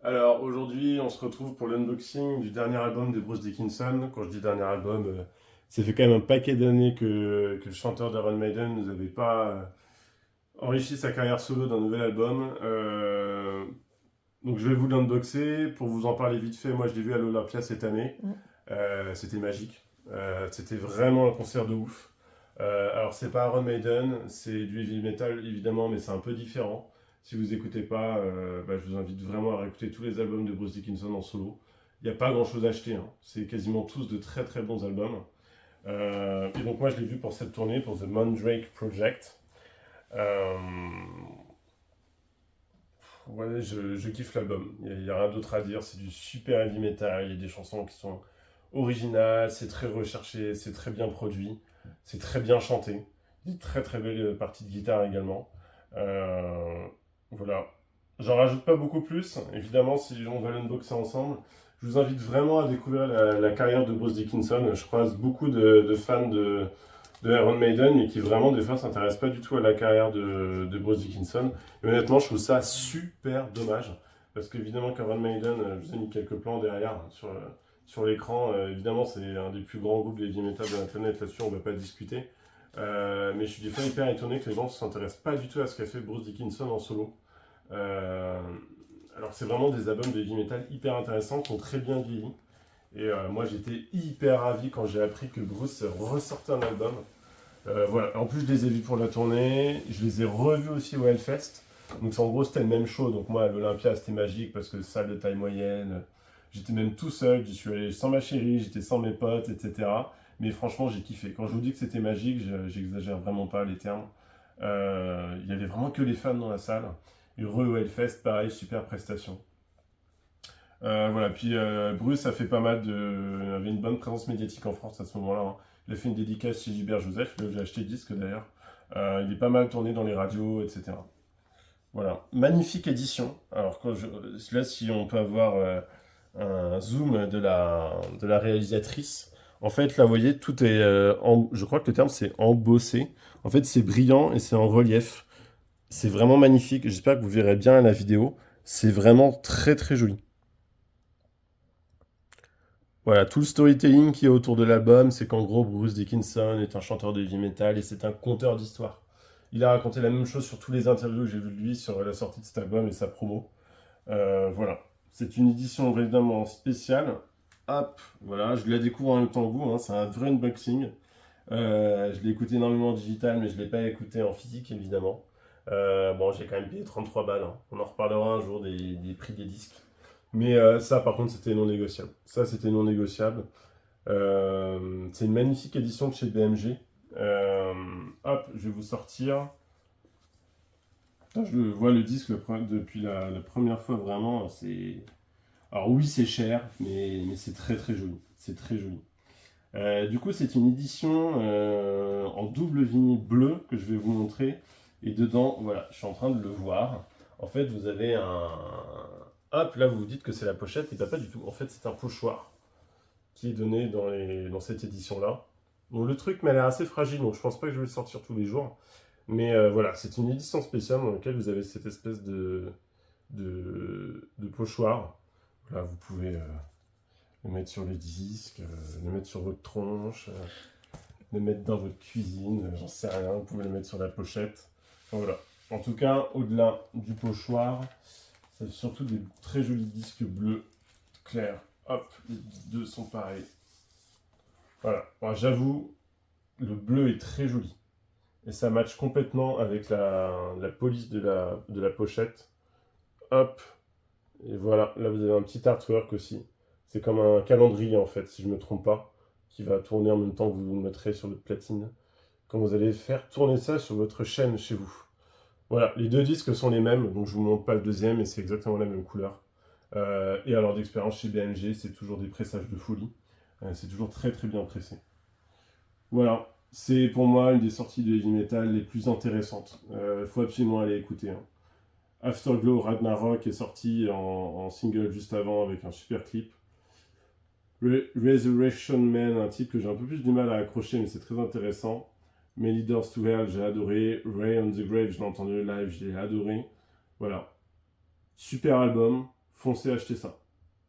Alors aujourd'hui, on se retrouve pour l'unboxing du dernier album de Bruce Dickinson. Quand je dis dernier album, ça fait quand même un paquet d'années que le chanteur d'Iron Maiden nous avait pas enrichi sa carrière solo d'un nouvel album. Donc je vais vous l'unboxer pour vous en parler vite fait. Moi, je l'ai vu à l'Olympia cette année. Mm. C'était magique. C'était vraiment un concert de ouf. Alors c'est pas Iron Maiden, c'est du heavy metal évidemment, mais c'est un peu différent. Si vous écoutez pas, je vous invite vraiment à réécouter tous les albums de Bruce Dickinson en solo. Il n'y a pas grand chose à acheter, hein. C'est quasiment tous de très très bons albums. Et donc moi je l'ai vu pour cette tournée, pour The Mandrake Project. Euh, ouais, je kiffe l'album, il y a rien d'autre à dire, c'est du super heavy metal, il y a des chansons qui sont originales, c'est très recherché, c'est très bien produit, c'est très bien chanté. Une très très belle partie de guitare également. Euh, voilà. J'en rajoute pas beaucoup plus. Évidemment, si on va l'unboxer ensemble, je vous invite vraiment à découvrir la carrière de Bruce Dickinson. Je croise beaucoup de fans de Iron Maiden, mais qui vraiment, des fois, s'intéressent pas du tout à la carrière de Bruce Dickinson. Et honnêtement, je trouve ça super dommage. Parce qu'évidemment, qu'Iron Maiden, je vous ai mis quelques plans derrière sur l'écran. Évidemment, c'est un des plus grands groupes de heavy metal de la planète, là-dessus, on ne va pas discuter. Mais je suis des fois hyper étonné que les gens ne s'intéressent pas du tout à ce qu'a fait Bruce Dickinson en solo. Euh, alors c'est vraiment des albums de heavy metal hyper intéressants, qui ont très bien vieilli. Et moi j'étais hyper ravi quand j'ai appris que Bruce ressortait un album. Voilà. En plus je les ai vus pour la tournée, je les ai revus aussi au Hellfest. Donc en gros c'était le même show, donc moi à l'Olympia c'était magique parce que salle de taille moyenne, j'étais même tout seul, j'y suis allé sans ma chérie, j'étais sans mes potes, etc. Mais franchement j'ai kiffé. Quand je vous dis que c'était magique, j'exagère vraiment pas les termes. Il y avait vraiment que les fans dans la salle. Et re au Hellfest, pareil, super prestation. Voilà, puis Bruce a fait pas mal de. Il avait une bonne présence médiatique en France à ce moment-là, hein. Il a fait une dédicace chez Gilbert Joseph, là où j'ai acheté le disque d'ailleurs. Il est pas mal tourné dans les radios, etc. Voilà, magnifique édition. Alors, là, si on peut avoir un zoom de la réalisatrice, en fait, là, vous voyez, tout est. Je crois que le terme c'est embossé. En fait, c'est brillant et c'est en relief. C'est vraiment magnifique. J'espère que vous verrez bien la vidéo. C'est vraiment très très joli. Voilà, tout le storytelling qui est autour de l'album, c'est qu'en gros, Bruce Dickinson est un chanteur de heavy metal et c'est un conteur d'histoire. Il a raconté la même chose sur tous les interviews que j'ai vues de lui sur la sortie de cet album et sa promo. Voilà, c'est une édition évidemment spéciale. Hop, voilà, je la découvre en même temps que vous, hein, c'est un vrai unboxing. Je l'ai écouté énormément en digital, mais je ne l'ai pas écouté en physique évidemment. Bon, j'ai quand même payé 33 balles, hein. On en reparlera un jour des prix des disques. Mais ça, par contre, c'était non négociable. Ça, c'était non négociable. C'est une magnifique édition de chez BMG. Euh, Hop, je vais vous sortir. Putain, je vois le disque depuis la première fois, vraiment. Alors oui, c'est cher, mais c'est très très joli. C'est très joli. Du coup, c'est une édition en double vinyle bleu que je vais vous montrer. Et dedans, voilà, je suis en train de le voir. En fait, vous avez un. Hop, là, vous vous dites que c'est la pochette, et pas du tout. En fait, c'est un pochoir qui est donné dans cette édition-là. Bon, le truc m'a l'air assez fragile, donc je pense pas que je vais le sortir tous les jours. Mais voilà, c'est une édition spéciale dans laquelle vous avez cette espèce de pochoir. Là, vous pouvez le mettre sur le disque, le mettre sur votre tronche, le mettre dans votre cuisine, j'en sais rien, vous pouvez le mettre sur la pochette. Enfin, voilà. En tout cas, au-delà du pochoir, c'est surtout des très jolis disques bleus, clairs. Hop, les deux sont pareils. Voilà. Moi, j'avoue, le bleu est très joli. Et ça match complètement avec la police de la pochette. Hop, et voilà. Là, vous avez un petit artwork aussi. C'est comme un calendrier, en fait, si je ne me trompe pas, qui va tourner en même temps que vous le mettrez sur votre platine. Quand vous allez faire tourner ça sur votre chaîne chez vous. Voilà, les deux disques sont les mêmes, donc je vous montre pas le deuxième, et c'est exactement la même couleur. Et alors d'expérience chez BMG, c'est toujours des pressages de folie. C'est toujours très très bien pressé. Voilà, c'est pour moi une des sorties de heavy metal les plus intéressantes. Faut absolument aller écouter, hein. Afterglow Ragnarok est sorti en single juste avant avec un super clip. Resurrection Man, un titre que j'ai un peu plus du mal à accrocher, mais c'est très intéressant. My Leaders to Hell, j'ai adoré. Ray on the Grave, je l'ai entendu live, j'ai adoré. Voilà, super album. foncez acheter ça.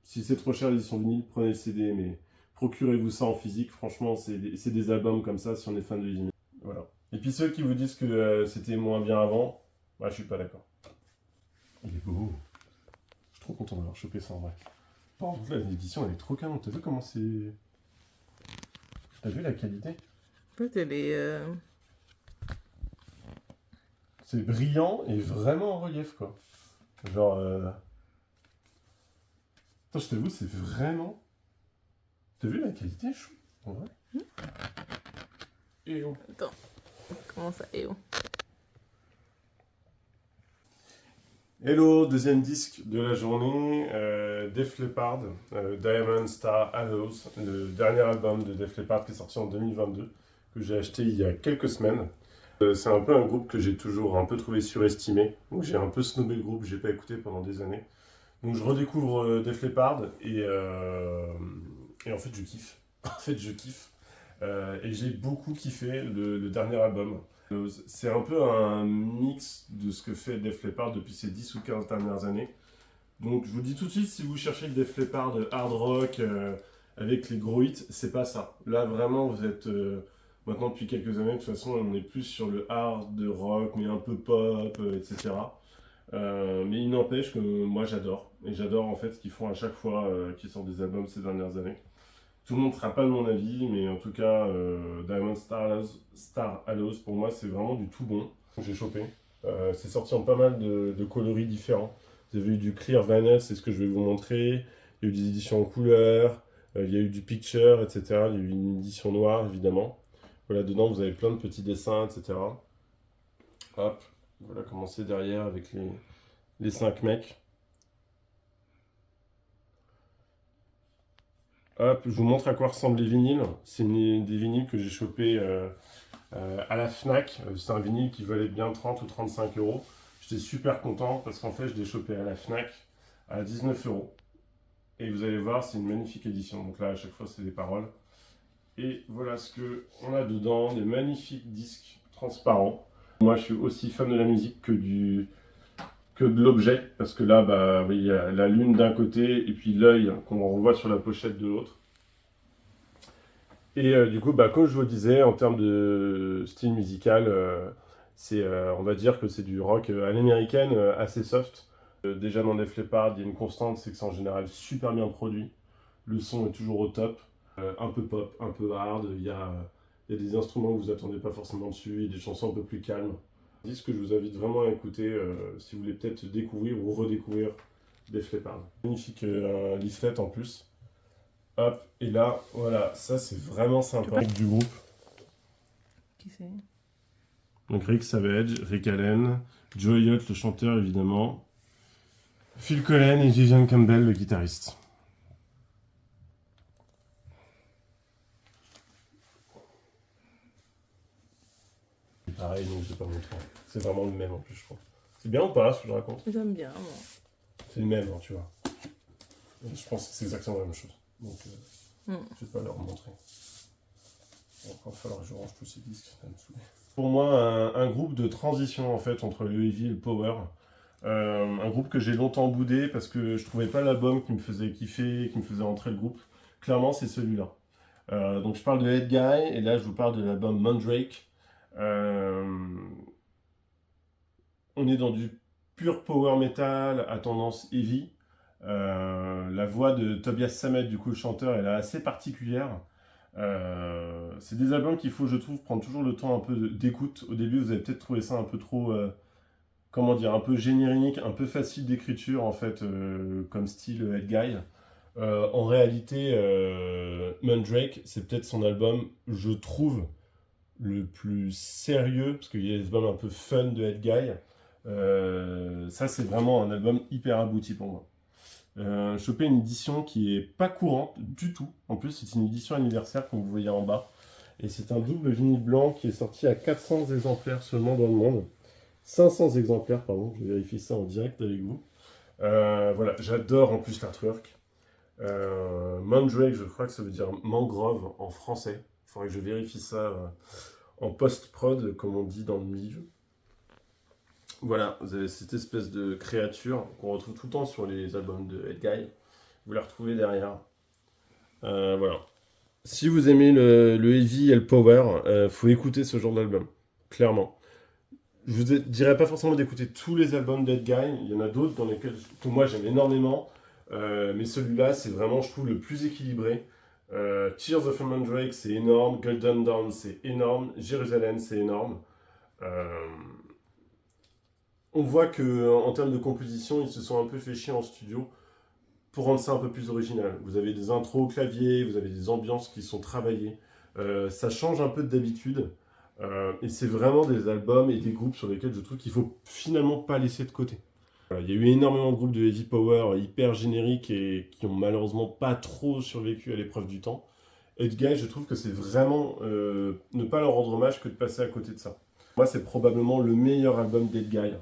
Si c'est trop cher l'édition vinyle, prenez le CD, mais procurez-vous ça en physique. Franchement, c'est des albums comme ça si on est fan de vinyle. Voilà. Et puis ceux qui vous disent que c'était moins bien avant, moi je suis pas d'accord. Il est beau. Je suis trop content d'avoir chopé ça en vrai. Par contre, là, l'édition elle est trop canon. T'as vu comment c'est. T'as vu la qualité? Peut-être elle est... C'est brillant et vraiment en relief quoi. Genre. Attends, je t'avoue, c'est vraiment. T'as vu la qualité, chou? En vrai. Et oh. Attends, comment ça est où? Hello, deuxième disque de la journée, Def Leppard, Diamond Star Hallows, le dernier album de Def Leppard qui est sorti en 2022, que j'ai acheté il y a quelques semaines. C'est un peu un groupe que j'ai toujours un peu trouvé surestimé, donc j'ai un peu snobé le groupe, j'ai pas écouté pendant des années. Donc je redécouvre Def Leppard et en fait je kiffe. En fait je kiffe. Et j'ai beaucoup kiffé le dernier album. C'est un peu un mix de ce que fait Def Leppard depuis ces 10 ou 15 dernières années. Donc je vous dis tout de suite, si vous cherchez le Def Leppard hard rock avec les gros hits, c'est pas ça. Là vraiment vous êtes, maintenant depuis quelques années, de toute façon on est plus sur le hard rock, mais un peu pop, etc. Mais il n'empêche que moi j'adore. Et j'adore en fait ce qu'ils font à chaque fois qu'ils sortent des albums ces dernières années. Tout le monde ne sera pas de mon avis, mais en tout cas, Diamond Star Hallows, pour moi, c'est vraiment du tout bon. J'ai chopé. C'est sorti en pas mal de coloris différents. Vous avez eu du clear vinyl, c'est ce que je vais vous montrer. Il y a eu des éditions en couleur, il y a eu du picture, etc. Il y a eu une édition noire, évidemment. Voilà, dedans, vous avez plein de petits dessins, etc. Hop, voilà comment c'est derrière avec les 5 mecs. Hop, je vous montre à quoi ressemblent les vinyles. C'est des vinyles que j'ai chopés à la Fnac. C'est un vinyle qui valait bien 30 ou 35 euros. J'étais super content parce qu'en fait, je l'ai chopé à la Fnac à 19 euros. Et vous allez voir, c'est une magnifique édition. Donc là, à chaque fois, c'est des paroles. Et voilà ce qu'on a dedans, des magnifiques disques transparents. Moi, je suis aussi fan de la musique que de l'objet, parce que là, bah, oui, il y a la lune d'un côté et puis l'œil qu'on revoit sur la pochette de l'autre. Et du coup, bah, comme je vous disais, en termes de style musical, on va dire que c'est du rock à l'américaine, assez soft. Déjà dans Def Leppard, il y a une constante, c'est que c'est en général super bien produit. Le son est toujours au top. Un peu pop, un peu hard. Il y a des instruments que vous attendez pas forcément dessus et des chansons un peu plus calmes. Un disque que je vous invite vraiment à écouter si vous voulez peut-être découvrir ou redécouvrir Def Leppard. Magnifique leaflet en plus. Hop, et là, voilà, ça c'est vraiment sympa. Du groupe. Qui c'est? Donc Rick Savage, Rick Allen, Joe Elliott, le chanteur évidemment, Phil Collen et Vivian Campbell, le guitariste. Pareil, donc je vais pas montrer. C'est vraiment le même en plus, je crois. C'est bien ou pas ce que je raconte? J'aime bien, moi. C'est le même, hein, tu vois. Et je pense que c'est exactement la même chose. Donc, je vais pas leur montrer. Bon, il va falloir que je range tous ces disques, ça va me saouler. Pour moi, un groupe de transition en fait entre le heavy et le power. Un groupe que j'ai longtemps boudé parce que je trouvais pas l'album qui me faisait kiffer, qui me faisait entrer le groupe. Clairement, c'est celui-là. Donc je parle de Head Guy et là je vous parle de l'album Mandrake. On est dans du pur power metal à tendance heavy. La voix de Tobias Sammet, du coup le chanteur, elle est assez particulière. C'est des albums qu'il faut, je trouve, prendre toujours le temps un peu d'écoute. Au début, vous avez peut-être trouvé ça un peu trop, comment dire, un peu générique, un peu facile d'écriture, en fait, comme style Head Guy. En réalité, Mandrake, c'est peut-être son album, je trouve, le plus sérieux, parce qu'il y a des albums un peu fun de Head Guy. Ça, c'est vraiment un album hyper abouti pour moi. Chopé une édition qui est pas courante du tout. En plus, c'est une édition anniversaire, comme vous voyez en bas. Et c'est un double vinyle blanc qui est sorti à 400 exemplaires seulement dans le monde. 500 exemplaires, pardon. Je vais vérifier ça en direct avec vous. Voilà, j'adore en plus l'artwork. Mandrake, je crois que ça veut dire mangrove en français. Il faudrait que je vérifie ça en post-prod, comme on dit dans le milieu. Voilà, vous avez cette espèce de créature qu'on retrouve tout le temps sur les albums de Edguy. Vous la retrouvez derrière. Voilà. Si vous aimez le heavy et le power, faut écouter ce genre d'album. Clairement. Je vous dirais pas forcément d'écouter tous les albums d'Edguy. Il y en a d'autres dans lesquels que moi j'aime énormément. Mais celui-là, c'est vraiment, je trouve, le plus équilibré. Tears of a Mandrake, c'est énorme. Golden Dawn, c'est énorme. Jérusalem, c'est énorme. On voit que en termes de composition, ils se sont un peu fait chier en studio pour rendre ça un peu plus original. Vous avez des intros au clavier, vous avez des ambiances qui sont travaillées. Ça change un peu d'habitude. Et c'est vraiment des albums et des groupes sur lesquels je trouve qu'il faut finalement pas laisser de côté. Voilà, il y a eu énormément de groupes de heavy power hyper génériques et qui ont malheureusement pas trop survécu à l'épreuve du temps. Edguy, je trouve que c'est vraiment ne pas leur rendre hommage que de passer à côté de ça. Moi, c'est probablement le meilleur album d'Edguy.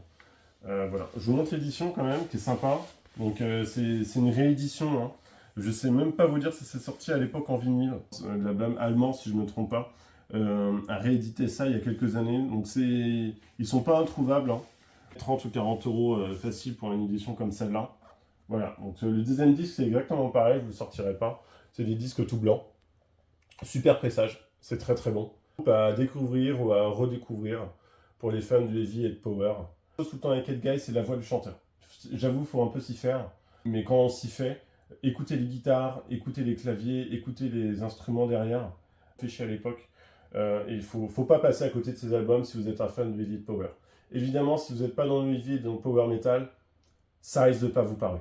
Voilà. Je vous montre l'édition quand même, qui est sympa. Donc c'est une réédition. Hein. Je sais même pas vous dire si c'est sorti à l'époque en vinyle. L'album allemand, si je ne me trompe pas, a réédité ça il y a quelques années. Donc ils sont pas introuvables. Hein. 30 ou 40 euros facile pour une édition comme celle-là. Voilà. Donc le deuxième disque, c'est exactement pareil. Je ne vous le sortirai pas. C'est des disques tout blancs. Super pressage. C'est très très bon. À découvrir ou à redécouvrir pour les fans de heavy et de power. Tout le temps avec Edguy, c'est la voix du chanteur. J'avoue, il faut un peu s'y faire, mais quand on s'y fait, écoutez les guitares, écoutez les claviers, écoutez les instruments derrière. Fait chier à l'époque. Et il faut pas passer à côté de ces albums si vous êtes un fan de heavy et de power. Évidemment, si vous n'êtes pas dans le heavy et dans le power metal, ça risque de pas vous parler.